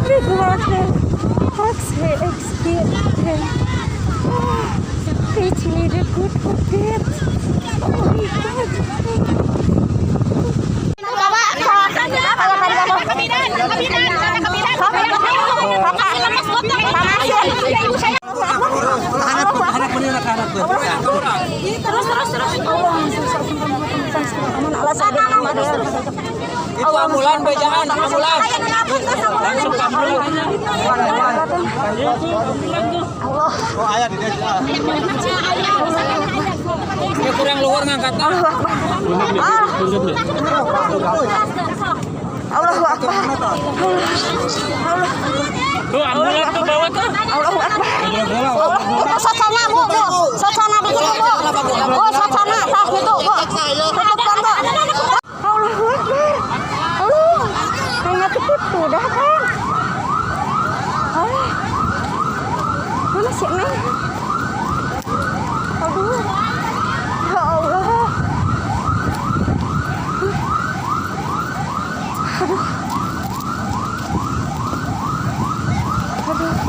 Big water. Experience. Teach me the good of it. Oh my God. Itu ambulan, jangan ambulan. Langsung ke ambulan. Allah. Oh, ayah di desa. Dia kurang luar ngangkatnya. Allahu Akbar. Tuh ambulan tuh bawa tuh. Allahu Akbar. Itu sacana, Bu. Sacana begini, Bu. Oh, sacana. Tah itu, Bu. Tutupkan, Bu. Allahu Akbar. Allah. Hanya tipu dah kan. Allah. Mana sih, Neng? Aduh. Ya Allah. Aduh. Aduh.